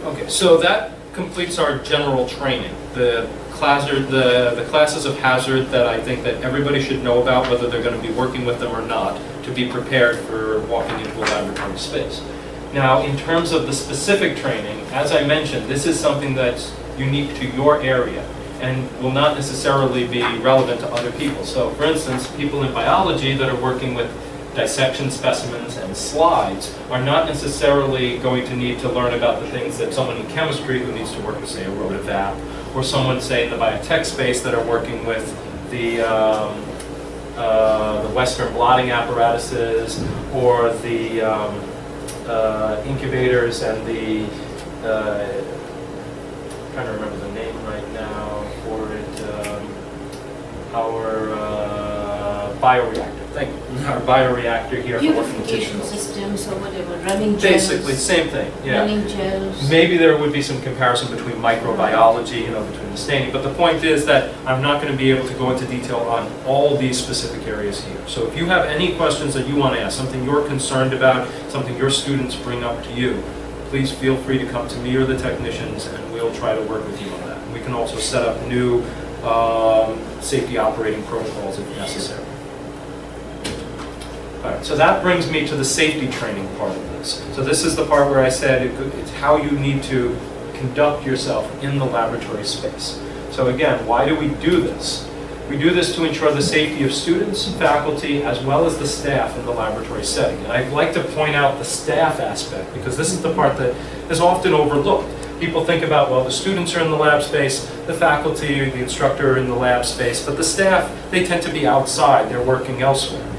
Okay, so that completes our general training. The classes of hazard that I think that everybody should know about, whether they're going to be working with them or not, to be prepared for walking into a laboratory space. Now, in terms of the specific training, as I mentioned, this is something that's unique to your area and will not necessarily be relevant to other people. So, for instance, people in biology that are working with dissection specimens and slides are not necessarily going to need to learn about the things that someone in chemistry who needs to work with, say, a rotovap, or someone, say, in the biotech space that are working with the Western blotting apparatuses, or the incubators and the, I'm trying to remember the name right now for it, our bioreactor. Thank you. Our bioreactor here for working with tissue. Purification systems or whatever, running gels. Basically, same thing, yeah. Running gels. Maybe there would be some comparison between microbiology, between the staining, but the point is that I'm not going to be able to go into detail on all these specific areas here. So if you have any questions that you want to ask, something you're concerned about, something your students bring up to you, please feel free to come to me or the technicians, and we'll try to work with you on that. We can also set up new safety operating protocols if necessary. All right, so that brings me to the safety training part of this. So this is the part where I said it's how you need to conduct yourself in the laboratory space. So again, why do we do this? We do this to ensure the safety of students, faculty, as well as the staff in the laboratory setting. And I'd like to point out the staff aspect, because this is the part that is often overlooked. People think about, well, the students are in the lab space, the faculty, the instructor are in the lab space, but the staff, they tend to be outside, they're working elsewhere.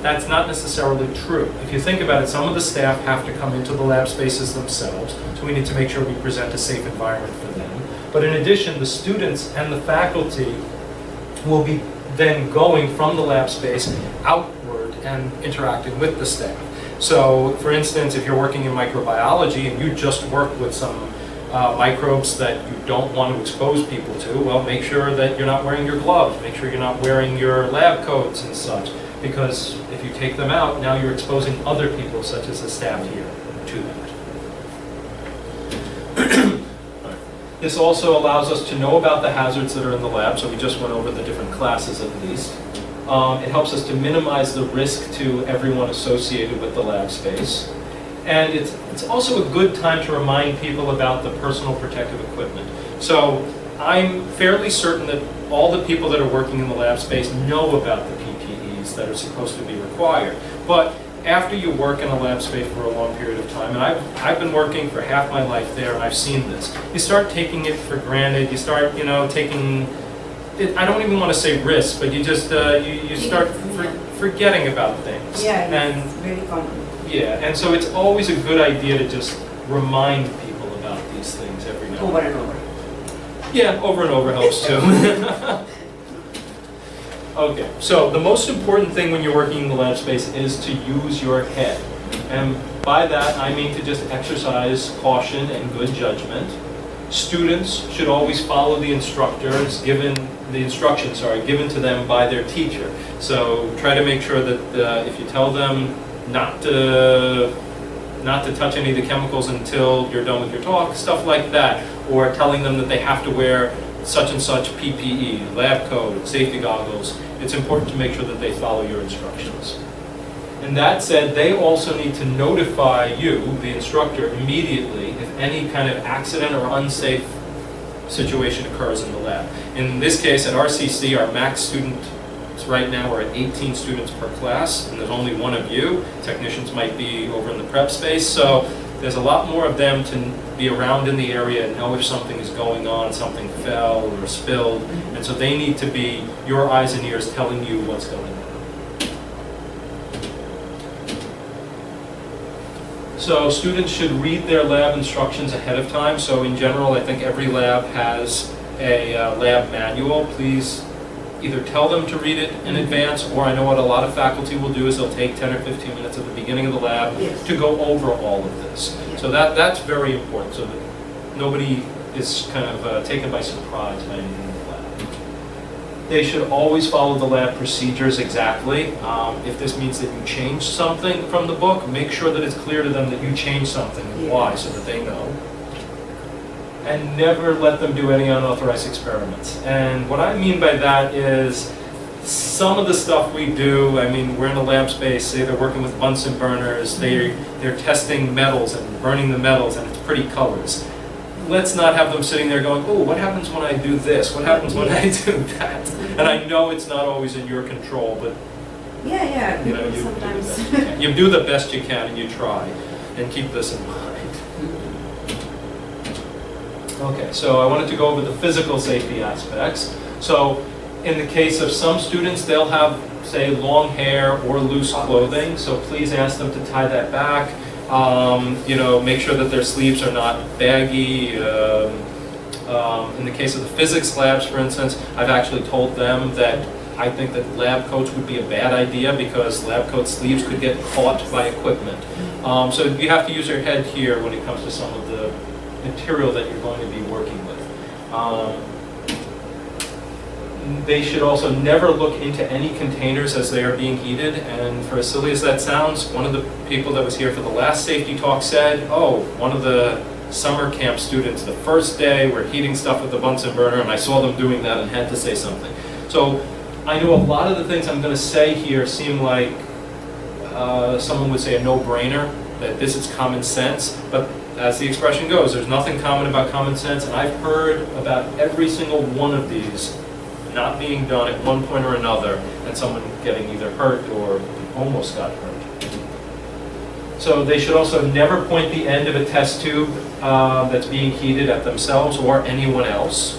That's not necessarily true. If you think about it, some of the staff have to come into the lab spaces themselves, so we need to make sure we present a safe environment for them. But in addition, the students and the faculty will be then going from the lab space outward and interacting with the staff. So, for instance, if you're working in microbiology and you just work with some microbes that you don't want to expose people to, well, make sure that you're not wearing your gloves, make sure you're not wearing your lab coats and such. Because if you take them out, now you're exposing other people, such as the staff here, to that. This also allows us to know about the hazards that are in the lab, so we just went over the different classes at least. It helps us to minimize the risk to everyone associated with the lab space. And it's also a good time to remind people about the personal protective equipment. So I'm fairly certain that all the people that are working in the lab space know about the PPEs that are supposed to be required. But after you work in a lab space for a long period of time, and I've been working for half my life there, and I've seen this, you start taking it for granted, you start, taking, I don't even want to say risks, but you just, you start forgetting about things. Yeah, and it's very common. Yeah, and so it's always a good idea to just remind people about these things every now and Over and over. Yeah, over and over helps too. Okay, so the most important thing when you're working in the lab space is to use your head. And by that, I mean to just exercise caution and good judgment. Students should always follow the instructions given to them by their teacher. So try to make sure that if you tell them not to touch any of the chemicals until you're done with your talk, stuff like that, or telling them that they have to wear such and such PPE, lab coat, safety goggles, it's important to make sure that they follow your instructions. And that said, they also need to notify you, the instructor, immediately if any kind of accident or unsafe situation occurs in the lab. In this case, at RCC, our max students right now are at 18 students per class, and there's only one of you. Technicians might be over in the prep space, so there's a lot more of them to be around in the area and know if something is going on, something fell or spilled, and so they need to be your eyes and ears telling you what's going on. So students should read their lab instructions ahead of time. So in general, I think every lab has a lab manual. Please either tell them to read it in advance, or I know what a lot of faculty will do is they'll take 10 or 15 minutes at the beginning of the lab to go over all of this. So that's very important, so that nobody is kind of taken by surprise by anything in the lab. They should always follow the lab procedures exactly. If this means that you change something from the book, make sure that it's clear to them that you changed something and why, so that they know. and never let them do any unauthorized experiments. And what I mean by that is some of the stuff we do, I mean, we're in a lab space, say they're working with Bunsen burners, they're testing metals and burning the metals, and it's pretty colors. Let's not have them sitting there going, oh, what happens when I do this? What happens when I do that? And I know it's not always in your control, but Yeah, you know, sometimes. you do the best you can and you try, and keep this in mind. Okay, so I wanted to go over the physical safety aspects. So in the case of some students, they'll have, say, long hair or loose clothing, so please ask them to tie that back. You know, make sure that their sleeves are not baggy. In the case of the physics labs, for instance, I've actually told them that I think that lab coats would be a bad idea because lab coat sleeves could get caught by equipment. So you have to use your head here when it comes to some of the material that you're going to be working with. They should also never look into any containers as they are being heated. And for as silly as that sounds, one of the people that was here for the last safety talk said, oh, one of the summer camp students, the first day, were heating stuff with the Bunsen burner, and I saw them doing that and had to say something. So I know a lot of the things I'm going to say here seem like someone would say a no-brainer, that this is common sense, but as the expression goes, there's nothing common about common sense, and I've heard about every single one of these not being done at one point or another, and someone getting either hurt or almost got hurt. So they should also never point the end of a test tube that's being heated at themselves or anyone else.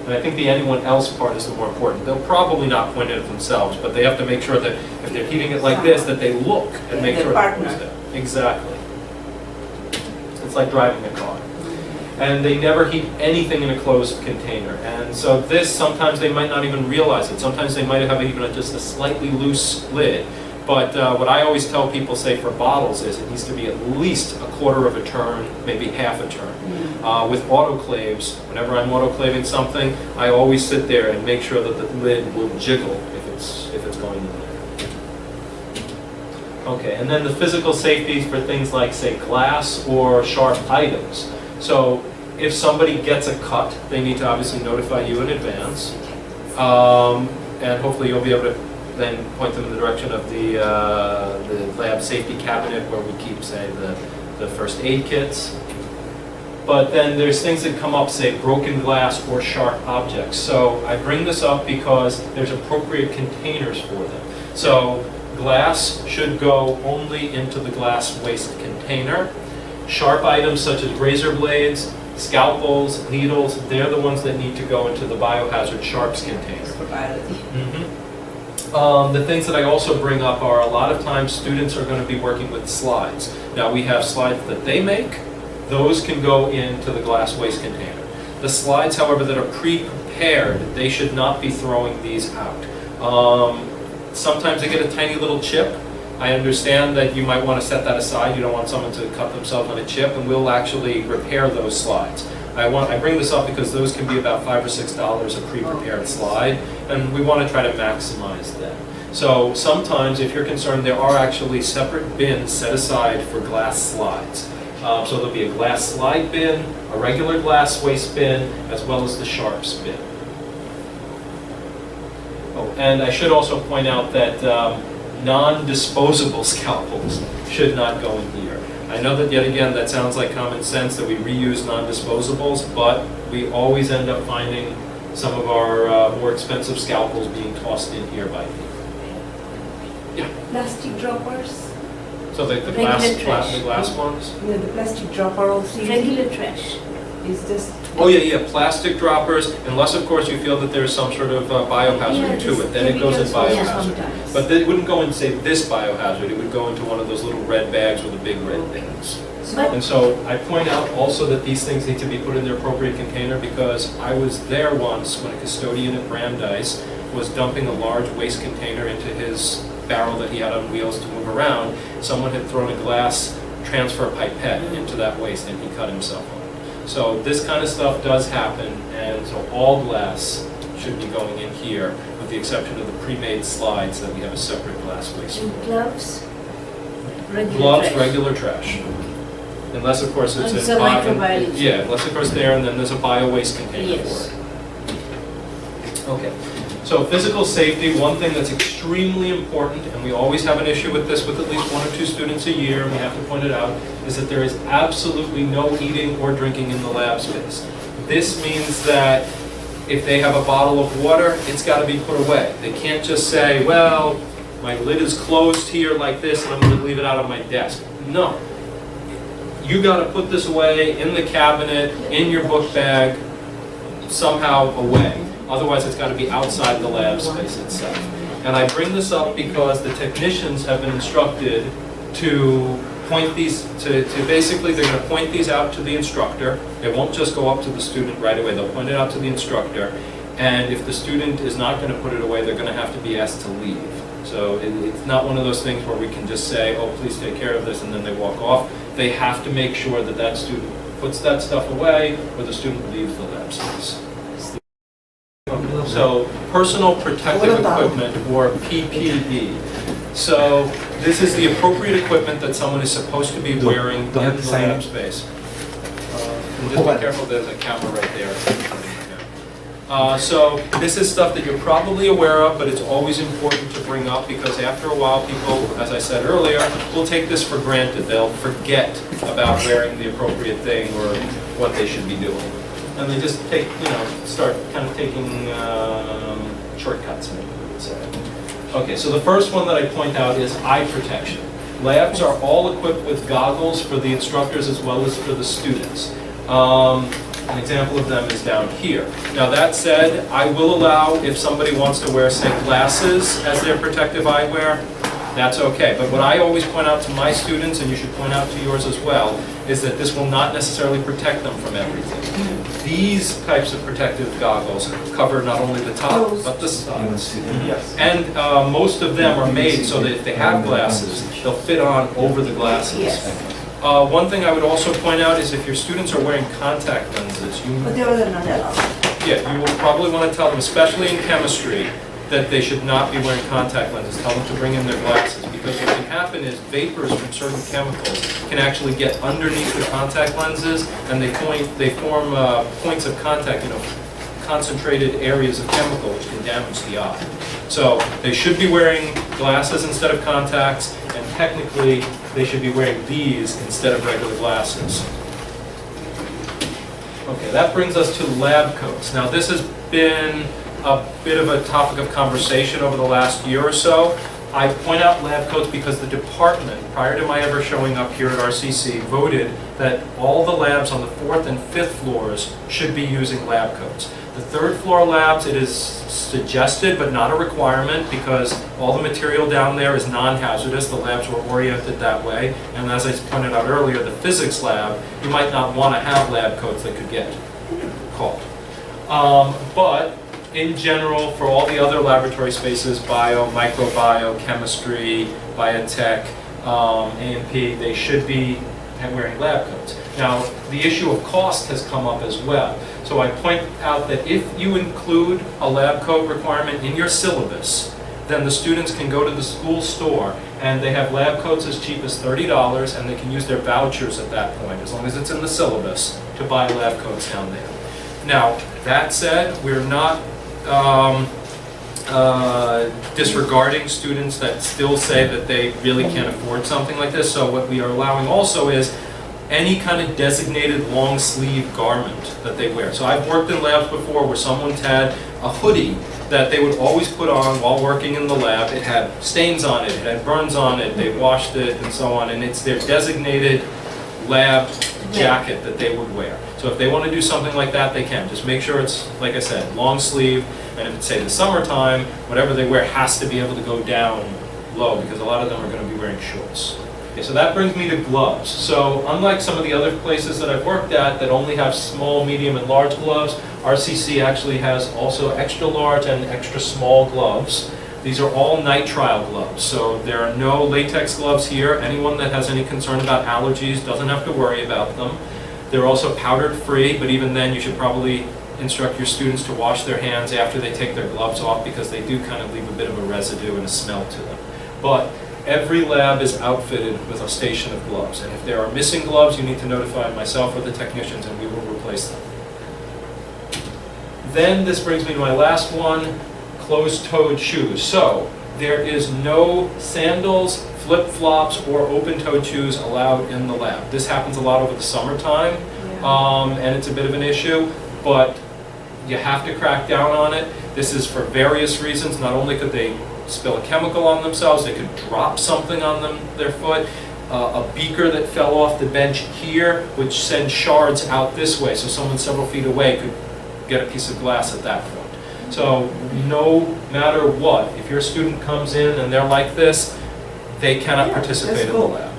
And I think the anyone else part is the more important. They'll probably not point it at themselves, but they have to make sure that if they're heating it like this, that they look and make sure it goes there. Exactly. It's like driving a car. And they never heat anything in a closed container. And so this, sometimes they might not even realize it. Sometimes they might have even just a slightly loose lid. But what I always tell people, say for bottles, is it needs to be at least a quarter of a turn, maybe half a turn. With autoclaves, whenever I'm autoclaving something, I always sit there and make sure that the lid will jiggle if it's going in there. Okay, and then the physical safety for things like, say, glass or sharp items. So if somebody gets a cut, they need to obviously notify you in advance. And hopefully you'll be able to then point them in the direction of the lab safety cabinet where we keep, say, the first aid kits. But then there's things that come up, say, broken glass or sharp objects. So I bring this up because there's appropriate containers for them. So glass should go only into the glass waste container. Sharp items such as razor blades, scalpels, needles, they're the ones that need to go into the biohazard sharps container. The things that I also bring up are a lot of times students are going to be working with slides. Now we have slides that they make. Those can go into the glass waste container. The slides, however, that are pre-prepared, they should not be throwing these out. Sometimes they get a tiny little chip. I understand that you might want to set that aside. You don't want someone to cut themselves on a chip, and we'll actually repair those slides. I bring this up because those can be about $5 or $6 a pre-prepared slide, and we want to try to maximize them. So sometimes, if you're concerned, there are actually separate bins set aside for glass slides. So there'll be a glass slide bin, a regular glass waste bin, as well as the sharps bin. Oh, and I should also point out that non-disposable scalpels should not go in here. I know that, yet again, that sounds like common sense that we reuse non-disposables, but we always end up finding some of our more expensive scalpels being tossed in here by people. Yeah. Plastic droppers. So the glass ones? Yeah, the plastic dropper also. Regular trash. Is just. Oh yeah, plastic droppers, unless of course you feel that there's some sort of biohazard to it, then it goes in biohazard. But it wouldn't go in, say, this biohazard, it would go into one of those little red bags with the big red bins. And so I point out also that these things need to be put in their appropriate container because I was there once when a custodian at Brandeis was dumping a large waste container into his barrel that he had on wheels to move around. Someone had thrown a glass transfer pipette into that waste and he cut himself on it. So this kind of stuff does happen, and so all glass should be going in here, with the exception of the pre-made slides that we have a separate glass waste. And gloves? Regular Gloves, trash. regular trash. Unless, of course, it's It's in a bio- microbiology. Yeah, unless, of course, there, and then there's a bio-waste container Yes. for it. Okay, so physical safety, one thing that's extremely important, and we always have an issue with this with at least 1 or 2 students a year, and we have to point it out, is that there is absolutely no eating or drinking in the lab space. This means that if they have a bottle of water, it's got to be put away. They can't just say, well, my lid is closed here like this, and I'm going to leave it out on my desk. No. You got to put this away in the cabinet, in your book bag, somehow away. Otherwise, it's got to be outside the lab space itself. And I bring this up because the technicians have been instructed to point these, to basically, they're going to point these out to the instructor. They won't just go up to the student right away. They'll point it out to the instructor. And if the student is not going to put it away, they're going to have to be asked to leave. So it's not one of those things where we can just say, oh, please take care of this, and then they walk off. They have to make sure that that student puts that stuff away, or the student leaves the lab space. So, personal protective equipment, or PPE. So, this is the appropriate equipment that someone is supposed to be wearing in the lab space. And just be careful, there's a camera right there. So, this is stuff that you're probably aware of, but it's always important to bring up because after a while, people, as I said earlier, will take this for granted. They'll forget about wearing the appropriate thing or what they should be doing. And they just take, start kind of taking shortcuts, maybe we would say. Okay, so the first one that I point out is eye protection. Labs are all equipped with goggles for the instructors as well as for the students. An example of them is down here. Now that said, I will allow if somebody wants to wear, say, glasses as their protective eyewear, that's okay. But what I always point out to my students, and you should point out to yours as well, is that this will not necessarily protect them from everything. These types of protective goggles cover not only the top, but the sides. Yes. And most of them are made so that if they have glasses, they'll fit on over the glasses. Yes. One thing I would also point out is if your students are wearing contact lenses, But they were not allowed. you will probably want to tell them, especially in chemistry, that they should not be wearing contact lenses. Tell them to bring in their glasses because what can happen is vapors from certain chemicals can actually get underneath the contact lenses and they form points of contact, concentrated areas of chemical which can damage the eye. So they should be wearing glasses instead of contacts, and technically they should be wearing these instead of regular glasses. Okay, that brings us to lab coats. Now this has been a bit of a topic of conversation over the last year or so. I point out lab coats because the department, prior to my ever showing up here at RCC, voted that all the labs on the 4th and 5th floors should be using lab coats. The 3rd floor labs, it is suggested but not a requirement because all the material down there is non-hazardous. The labs were oriented that way. And as I pointed out earlier, the physics lab, you might not want to have lab coats that could get caught. But in general, for all the other laboratory spaces, bio, microbio, chemistry, biotech, A&P, they should be wearing lab coats. Now, the issue of cost has come up as well. So I point out that if you include a lab coat requirement in your syllabus, then the students can go to the school store and they have lab coats as cheap as $30 and they can use their vouchers at that point, as long as it's in the syllabus, to buy lab coats down there. Now, that said, we're not disregarding students that still say that they really can't afford something like this. So what we are allowing also is any kind of designated long sleeve garment that they wear. So I've worked in labs before where someone's had a hoodie that they would always put on while working in the lab. It had stains on it, it had burns on it, they washed it and so on, and it's their designated lab jacket that they would wear. So if they want to do something like that, they can. Just make sure it's, like I said, long sleeve, and if it's, say, the summertime, whatever they wear has to be able to go down low because a lot of them are going to be wearing shorts. Okay, so that brings me to gloves. So unlike some of the other places that I've worked at that only have small, medium, and large gloves, RCC actually has also extra large and extra small gloves. These are all nitrile gloves, so there are no latex gloves here. Anyone that has any concern about allergies doesn't have to worry about them. They're also powdered free, but even then you should probably instruct your students to wash their hands after they take their gloves off because they do kind of leave a bit of a residue and a smell to them. But every lab is outfitted with a station of gloves. And if there are missing gloves, you need to notify myself or the technicians and we will replace them. Then this brings me to my last one, closed-toed shoes. So there is no sandals, flip-flops, or open-toed shoes allowed in the lab. This happens a lot over the summertime, and it's a bit of an issue, but you have to crack down on it. This is for various reasons. Not only could they spill a chemical on themselves, they could drop something on their foot. A beaker that fell off the bench here would send shards out this way, so someone several feet away could get a piece of glass at that point. So no matter what, if your student comes in and they're like this, they cannot participate in the lab.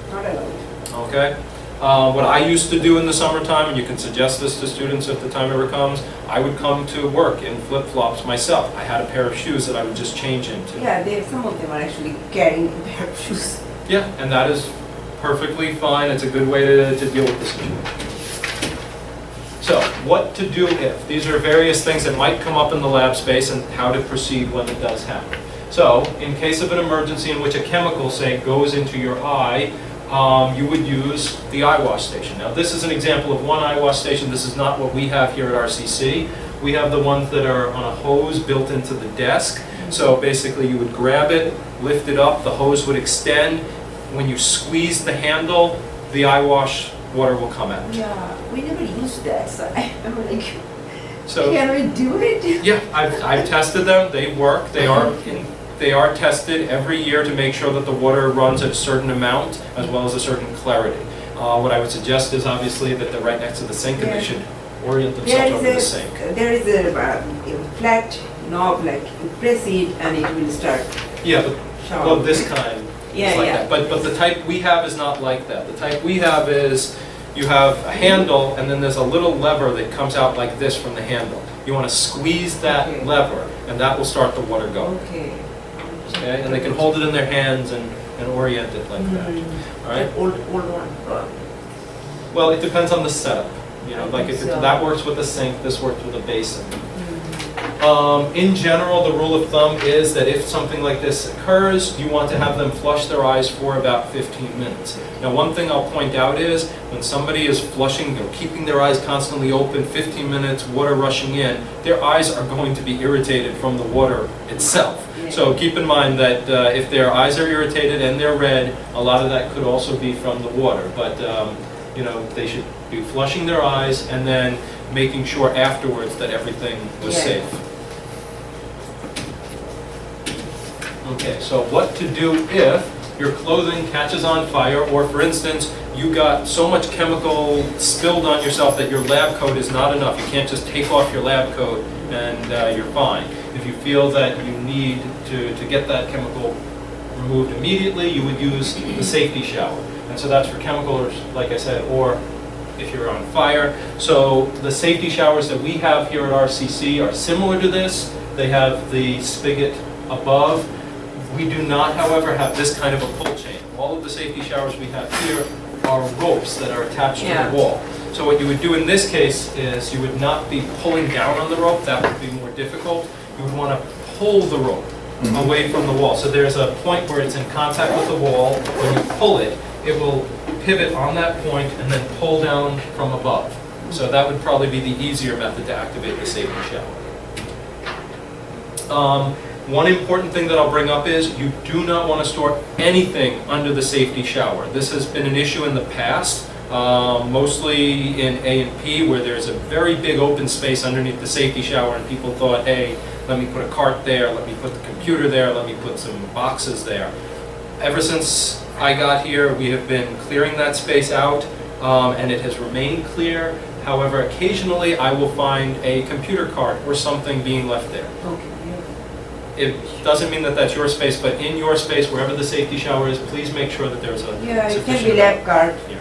Not allowed. Okay? What I used to do in the summertime, and you can suggest this to students if the time ever comes, I would come to work in flip-flops myself. I had a pair of shoes that I would just change into. Yeah, some of them are actually carrying a pair of shoes. Yeah, and that is perfectly fine. It's a good way to deal with the situation. So, what to do if? These are various things that might come up in the lab space and how to proceed when it does happen. So, in case of an emergency in which a chemical, say, goes into your eye, you would use the eye wash station. Now, this is an example of one eye wash station. This is not what we have here at RCC. We have the ones that are on a hose built into the desk. So basically, you would grab it, lift it up, the hose would extend. When you squeeze the handle, the eye wash water will come out. Yeah, we never used that, so I'm like, So, can we do it? yeah, I've tested them. They work. They are tested every year to make sure that the water runs at a certain amount as well as a certain clarity. What I would suggest is obviously that they're right next to the sink and they should orient themselves over the sink. There is a flat knob, like you press it and it will start Yeah, but shower. well, this kind Yeah, is like yeah. that. But the type we have is not like that. The type we have is you have a handle and then there's a little lever that comes out like this from the handle. You want to squeeze that Okay. lever and that will start the water going. Okay. Okay, and they can hold it in their hands and orient it like that. All right. Old one. Well, it depends on the setup. You know, like if So- that works with a sink, this works with a basin. In general, the rule of thumb is that if something like this occurs, you want to have them flush their eyes for about 15 minutes. Now, one thing I'll point out is when somebody is flushing, keeping their eyes constantly open, 15 minutes, water rushing in, their eyes are going to be irritated from the water itself. So keep in mind that if their eyes are irritated and they're red, a lot of that could also be from the water. But you know, they should be flushing their eyes and then making sure afterwards that everything was safe. Okay, so what to do if your clothing catches on fire, or for instance, you got so much chemical spilled on yourself that your lab coat is not enough. You can't just take off your lab coat and you're fine. If you feel that you need to get that chemical removed immediately, you would use the safety shower. And so that's for chemicals, like I said, or if you're on fire. So the safety showers that we have here at RCC are similar to this. They have the spigot above. We do not, however, have this kind of a pull chain. All of the safety showers we have here are ropes that are attached to the wall. So what you would do in this case is you would not be pulling down on the rope. That would be more difficult. You would want to pull the rope away from the wall. So there's a point where it's in contact with the wall. When you pull it, it will pivot on that point and then pull down from above. So that would probably be the easier method to activate the safety shower. One important thing that I'll bring up is you do not want to store anything under the safety shower. This has been an issue in the past, mostly in A&P, where there's a very big open space underneath the safety shower and people thought, hey, let me put a cart there, let me put the computer there, let me put some boxes there. Ever since I got here, we have been clearing that space out, and it has remained clear. However, occasionally I will find a computer cart or something being left there. Okay. It doesn't mean that that's your space, but in your space, wherever the safety shower is, please make sure that there's a Yeah, it can sufficient be lab card. here.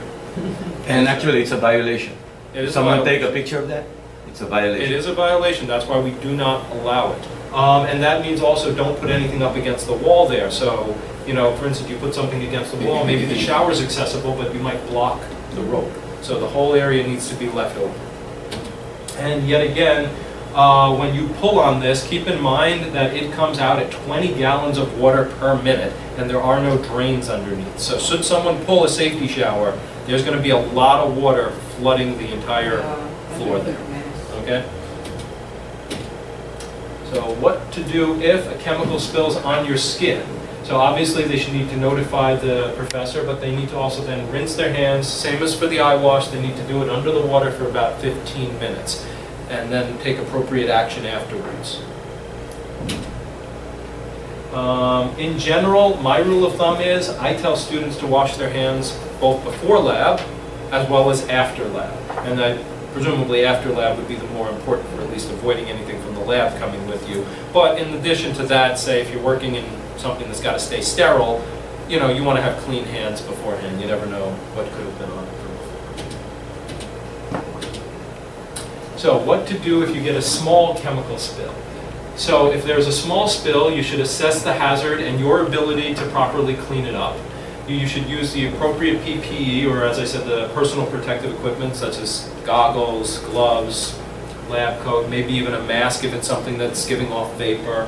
And actually, it's a violation. It is a Someone violation. take a picture of that? It's a It violation. is a violation, that's why we do not allow it. And that means also don't put anything up against the wall there. So, you know, for instance, you put something against the wall, maybe the shower's accessible, but you might block the rope. So the whole area needs to be left open. And yet again, when you pull on this, keep in mind that it comes out at 20 gallons of water per minute, and there are no drains underneath. So should someone pull a safety shower, there's going to be a lot of water flooding the entire floor there. Okay? So what to do if a chemical spills on your skin? So obviously they should need to notify the professor, but they need to also then rinse their hands. Same as for the eye wash, they need to do it under the water for about 15 minutes and then take appropriate action afterwards. In general, my rule of thumb is I tell students to wash their hands both before lab as well as after lab. And that presumably after lab would be the more important for at least avoiding anything from the lab coming with you. But in addition to that, say if you're working in something that's got to stay sterile, you know, you want to have clean hands beforehand. You never know what could have been on it from before. So what to do if you get a small chemical spill? So if there's a small spill, you should assess the hazard and your ability to properly clean it up. You should use the appropriate PPE, or as I said, the personal protective equipment such as goggles, gloves, lab coat, maybe even a mask if it's something that's giving off vapor.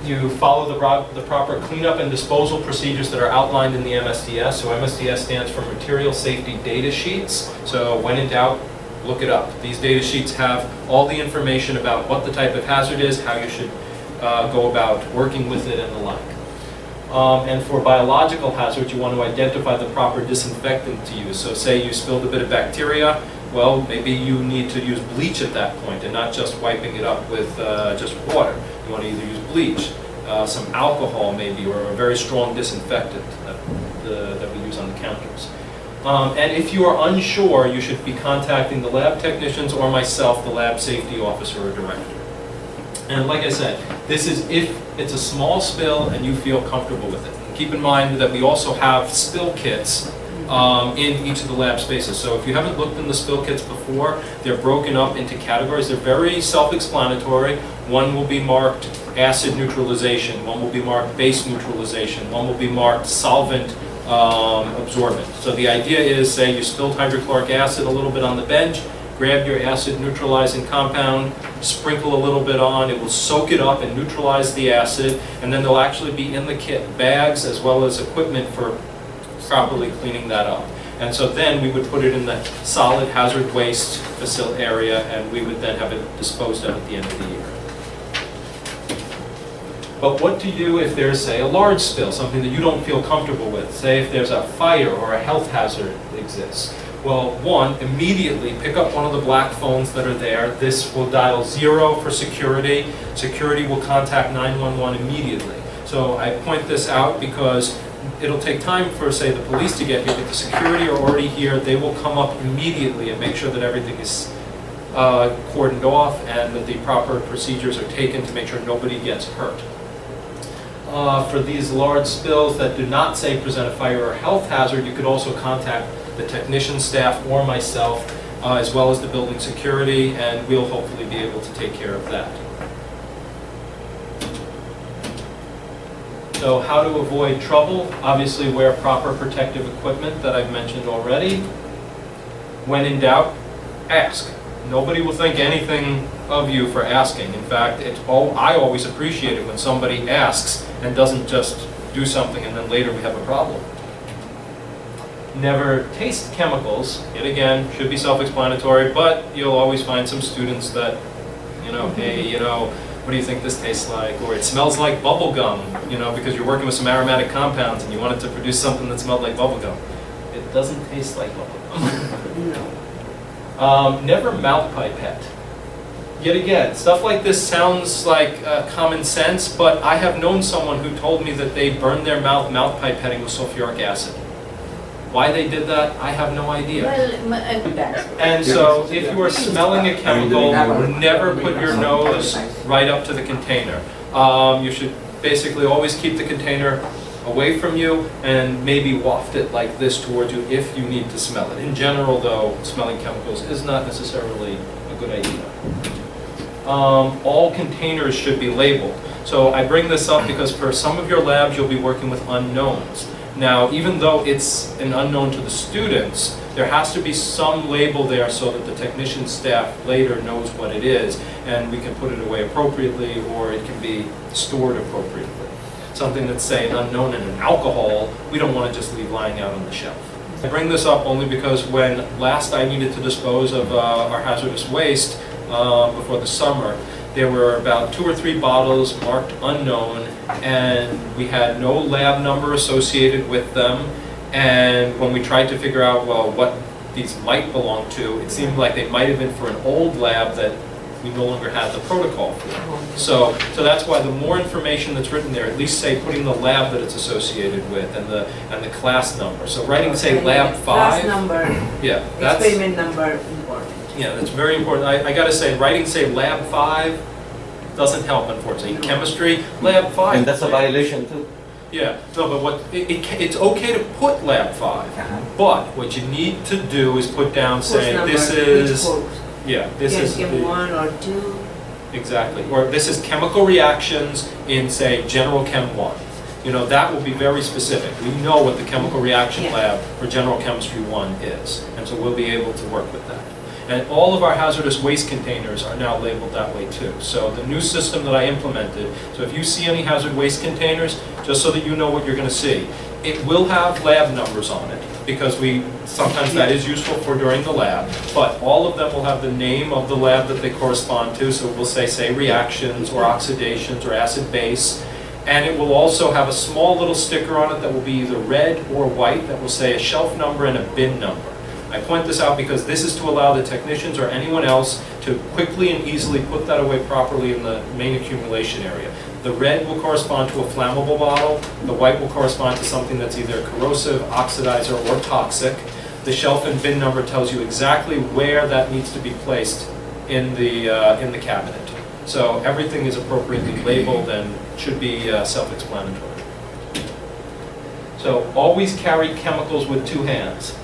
You follow the proper cleanup and disposal procedures that are outlined in the MSDS. So MSDS stands for Material Safety Data Sheets. So when in doubt, look it up. These data sheets have all the information about what the type of hazard is, how you should go about working with it, and the like. And for biological hazards, you want to identify the proper disinfectant to use. So say you spilled a bit of bacteria, well, maybe you need to use bleach at that point and not just wiping it up with just water. You want to either use bleach, some alcohol maybe, or a very strong disinfectant that we use on the counters. And if you are unsure, you should be contacting the lab technicians or myself, the lab safety officer or director. And like I said, this is if it's a small spill and you feel comfortable with it. And keep in mind that we also have spill kits in each of the lab spaces. So if you haven't looked in the spill kits before, they're broken up into categories. They're very self-explanatory. One will be marked acid neutralization, one will be marked base neutralization, one will be marked solvent absorbent. So the idea is, say you spilled hydrochloric acid a little bit on the bench, grab your acid neutralizing compound, sprinkle a little bit on, it will soak it up and neutralize the acid, and then there'll actually be in the kit bags as well as equipment for properly cleaning that up. And so then we would put it in the solid hazard waste facility area, and we would then have it disposed of at the end of the year. But what to do if there's, say, a large spill, something that you don't feel comfortable with? Say if there's a fire or a health hazard that exists. Well, one, immediately pick up one of the black phones that are there. This will dial 0 for security. Security will contact 911 immediately. So I point this out because it'll take time for, say, the police to get here, but the security are already here. They will come up immediately and make sure that everything is cordoned off and that the proper procedures are taken to make sure nobody gets hurt. For these large spills that do not, say, present a fire or health hazard, you could also contact the technician staff or myself, as well as the building security, and we'll hopefully be able to take care of that. So how to avoid trouble? Obviously wear proper protective equipment that I've mentioned already. When in doubt, ask. Nobody will think anything of you for asking. In fact, I always appreciate it when somebody asks and doesn't just do something and then later we have a problem. Never taste chemicals. Yet again, should be self-explanatory, but you'll always find some students that, hey, what do you think this tastes like? Or it smells like bubble gum, because you're working with some aromatic compounds and you wanted to produce something that smelled like bubble gum. It doesn't taste like bubble gum. No. Never mouth pipette. Yet again, stuff like this sounds like common sense, but I have known someone who told me that they burned their mouth pipetting with sulfuric acid. Why they did that, I have no idea. And so if you are smelling a chemical, never put your nose right up to the container. You should basically always keep the container away from you and maybe waft it like this towards you if you need to smell it. In general, though, smelling chemicals is not necessarily a good idea. All containers should be labeled. So I bring this up because for some of your labs, you'll be working with unknowns. Now, even though it's an unknown to the students, there has to be some label there so that the technician staff later knows what it is, and we can put it away appropriately, or it can be stored appropriately. Something that's, say, an unknown in an alcohol, we don't want to just leave lying out on the shelf. I bring this up only because when last I needed to dispose of our hazardous waste before the summer, there were about 2 or 3 bottles marked unknown, and we had no lab number associated with them. And when we tried to figure out, well, what these might belong to, it seemed like they might have been for an old lab that we no longer had the protocol for. So that's why the more information that's written there, at least say putting the lab that it's associated with and the class number. So writing, say, lab 5. Class number, Yeah, that's, experiment number, important. yeah, that's very important. I gotta say, writing, say, lab 5 doesn't help, unfortunately. Chemistry, lab 5. And that's a violation too. Yeah, no, but it's okay to put lab 5, but what you need to do is put down, Course say, number, this which is, course? yeah, this is, Chem the- 1 or 2. exactly, or this is chemical reactions in, say, General Chem 1. You know, that will be very specific. We know what the chemical reaction Yeah. lab for General Chemistry 1 is, and so we'll be able to work with that. And all of our hazardous waste containers are now labeled that way too. So the new system that I implemented, so if you see any hazard waste containers, just so that you know what you're gonna see, it will have lab numbers on it, because sometimes that is useful for during the lab, but all of them will have the name of the lab that they correspond to, so we'll say reactions or oxidations or acid base, and it will also have a small little sticker on it that will be either red or white that will say a shelf number and a bin number. I point this out because this is to allow the technicians or anyone else to quickly and easily put that away properly in the main accumulation area. The red will correspond to a flammable bottle, the white will correspond to something that's either corrosive, oxidizer, or toxic. The shelf and bin number tells you exactly where that needs to be placed in the cabinet. So everything is appropriately labeled and should be self-explanatory. So always carry chemicals with 2 hands.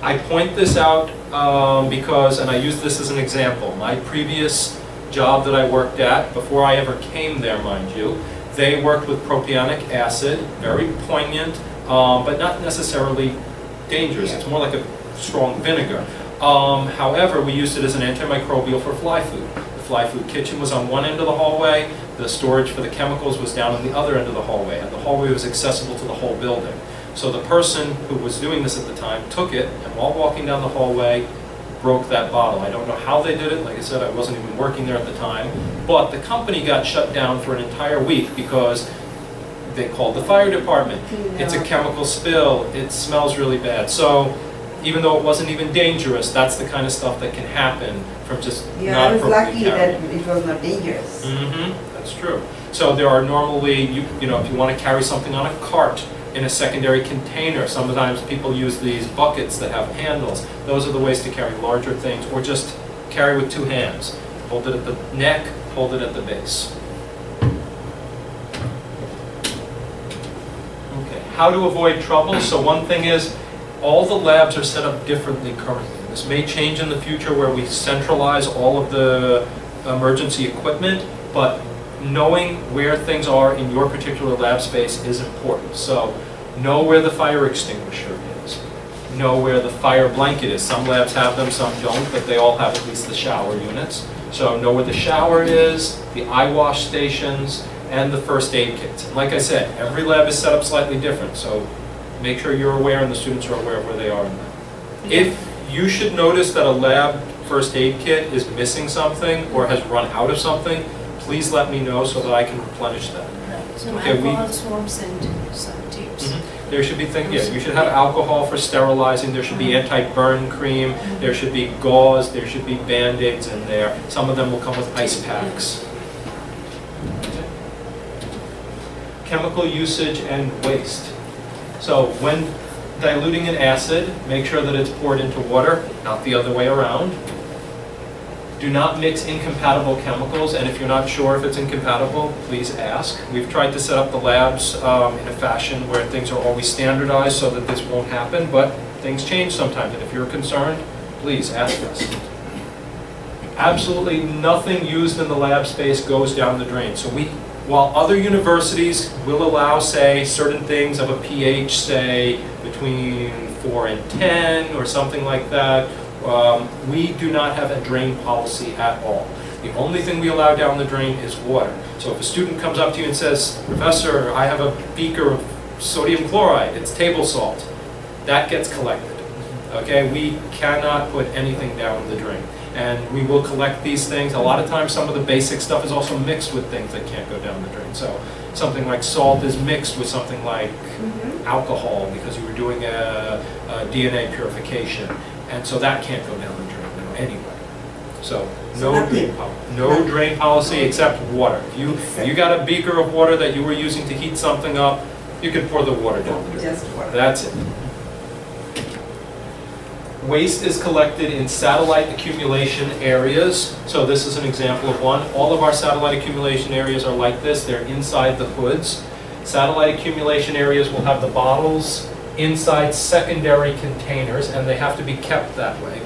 I point this out because, and I use this as an example, my previous job that I worked at, before I ever came there, mind you, they worked with propionic acid, very poignant, but not necessarily dangerous. It's more like a strong vinegar. However, we used it as an antimicrobial for fly food. The fly food kitchen was on one end of the hallway, the storage for the chemicals was down on the other end of the hallway, and the hallway was accessible to the whole building. So the person who was doing this at the time took it, and while walking down the hallway, broke that bottle. I don't know how they did it. Like I said, I wasn't even working there at the time. But the company got shut down for an entire week because they called the fire department. It's a chemical spill. It smells really bad. So even though it wasn't even dangerous, that's the kind of stuff that can happen from just Yeah, not I was appropriately lucky carrying. that it was not dangerous. That's true. So there are normally, you know, if you want to carry something on a cart, in a secondary container. Sometimes people use these buckets that have handles. Those are the ways to carry larger things, or just carry with 2 hands. Hold it at the neck, hold it at the base. Okay, how to avoid trouble. So one thing is, all the labs are set up differently currently. This may change in the future where we centralize all of the emergency equipment, but knowing where things are in your particular lab space is important. So know where the fire extinguisher is. Know where the fire blanket is. Some labs have them, some don't, but they all have at least the shower units. So know where the shower is, the eye wash stations, and the first aid kits. And like I said, every lab is set up slightly different, so make sure you're aware and the students are aware of where they are in that. If you should notice that a lab first aid kit is missing something or has run out of something, please let me know so that I can replenish that. Right, so Okay, alcohol swabs and some tapes. There should be things, yeah, you should have alcohol for sterilizing, there should be anti-burn cream, there should be gauze, there should be Band-Aids in there. Some of them will come with ice packs. Chemical usage and waste. So when diluting an acid, make sure that it's poured into water, not the other way around. Do not mix incompatible chemicals, and if you're not sure if it's incompatible, please ask. We've tried to set up the labs in a fashion where things are always standardized so that this won't happen, but things change sometimes, and if you're concerned, please ask us. Absolutely nothing used in the lab space goes down the drain. So while other universities will allow, say, certain things of a pH, say, between 4 and 10 or something like that, we do not have a drain policy at all. The only thing we allow down the drain is water. So if a student comes up to you and says, Professor, I have a beaker of sodium chloride, it's table salt, that gets collected. Okay, we cannot put anything down the drain. And we will collect these things. A lot of times some of the basic stuff is also mixed with things that can't go down the drain. So something like salt is mixed with something like alcohol because you were doing a DNA purification. And so that can't go down the drain anyway. So no nothing. drain policy except water. If you got a beaker of water that you were using to heat something up, you can pour the water down the drain. Just water. That's it. Waste is collected in satellite accumulation areas. So this is an example of one. All of our satellite accumulation areas are like this. They're inside the hoods. Satellite accumulation areas will have the bottles inside secondary containers, and they have to be kept that way.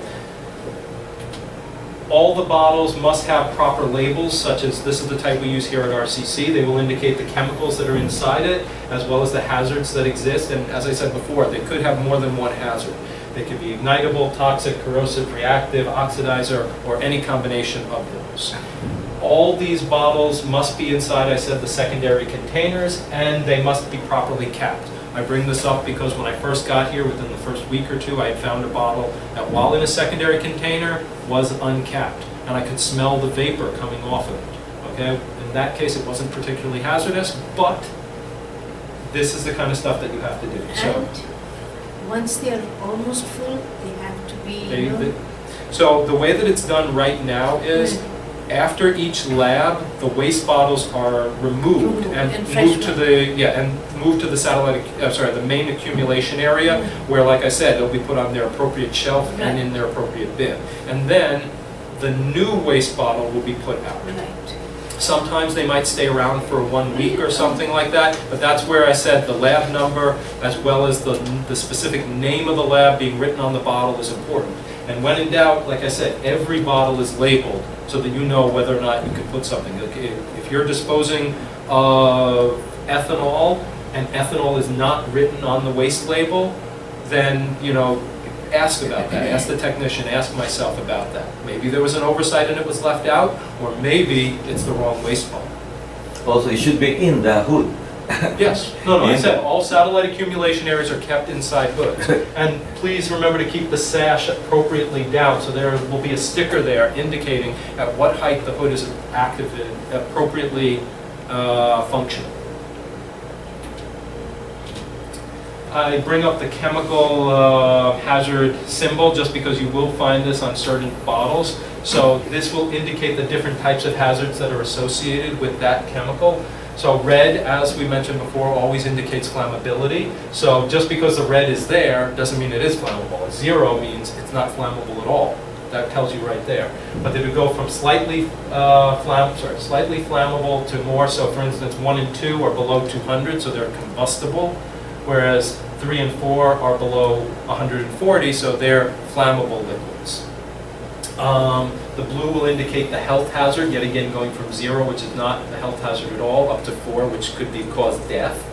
All the bottles must have proper labels, such as this is the type we use here at RCC. They will indicate the chemicals that are inside it, as well as the hazards that exist. And as I said before, they could have more than one hazard. They could be ignitable, toxic, corrosive, reactive, oxidizer, or any combination of those. All these bottles must be inside, I said, the secondary containers, and they must be properly capped. I bring this up because when I first got here, within the first week or two, I had found a bottle that, while in a secondary container, was uncapped, and I could smell the vapor coming off of it. Okay, in that case, it wasn't particularly hazardous, but this is the kind of stuff that you have to do. So, And once they are almost full, they have to be, so the way that it's done right now is, after each lab, the waste bottles are removed and moved to the satellite, the main accumulation area, where, like I said, they'll be put on their appropriate shelf and in their appropriate bin. And then the new waste bottle will be put out. right. Sometimes they might stay around for 1 week or something like that, but that's where I said the lab number, as well as the specific name of the lab being written on the bottle, is important. And when in doubt, like I said, every bottle is labeled so that you know whether or not you can put something. If you're disposing of ethanol and ethanol is not written on the waste label, then, ask about that. Ask the technician, ask myself about that. Maybe there was an oversight and it was left out, or maybe it's the wrong waste bottle. Also, it should be in the hood. Yes. No, I said all satellite accumulation areas are kept inside hoods. And please remember to keep the sash appropriately down, so there will be a sticker there indicating at what height the hood is active and appropriately functioning. I bring up the chemical hazard symbol just because you will find this on certain bottles. So this will indicate the different types of hazards that are associated with that chemical. So red, as we mentioned before, always indicates flammability. So just because the red is there doesn't mean it is flammable. A 0 means it's not flammable at all. That tells you right there. But they would go from slightly flammable to more. So for instance, 1 and 2 are below 200, so they're combustible, whereas 3 and 4 are below 140, so they're flammable liquids. The blue will indicate the health hazard, yet again going from 0, which is not a health hazard at all, up to 4, which could cause death.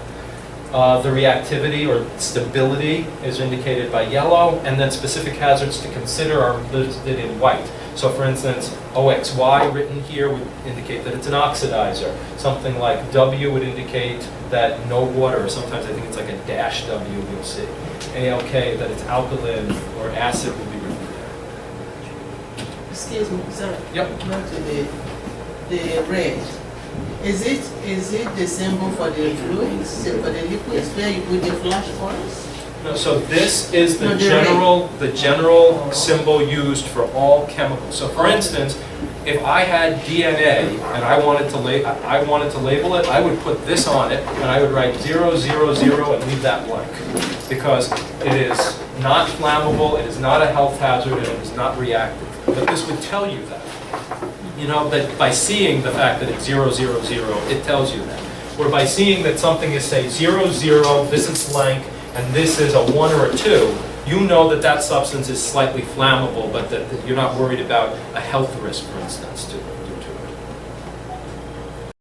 The reactivity or stability is indicated by yellow, and then specific hazards to consider are listed in white. So for instance, OXY written here would indicate that it's an oxidizer. Something like W would indicate that no water, or sometimes I think it's like a dash W you'll see. ALK, that it's alkaline or acid will be written there. Excuse me, sir. Yep. Back to the red. Is it the symbol for the fluids, for the liquids where you put the flash oils? No, so this is the No, they're general symbol used for all chemicals. So for instance, if I had DNA and I wanted to label it, I would put this on it and I would write 000 and leave that blank, because it is not flammable, it is not a health hazard, and it is not reactive. But this would tell you that. That by seeing the fact that it's 000, it tells you that. Or by seeing that something is, say, 00, this is blank, and this is a 1 or a 2, you know that that substance is slightly flammable, but that you're not worried about a health risk, for instance, to it.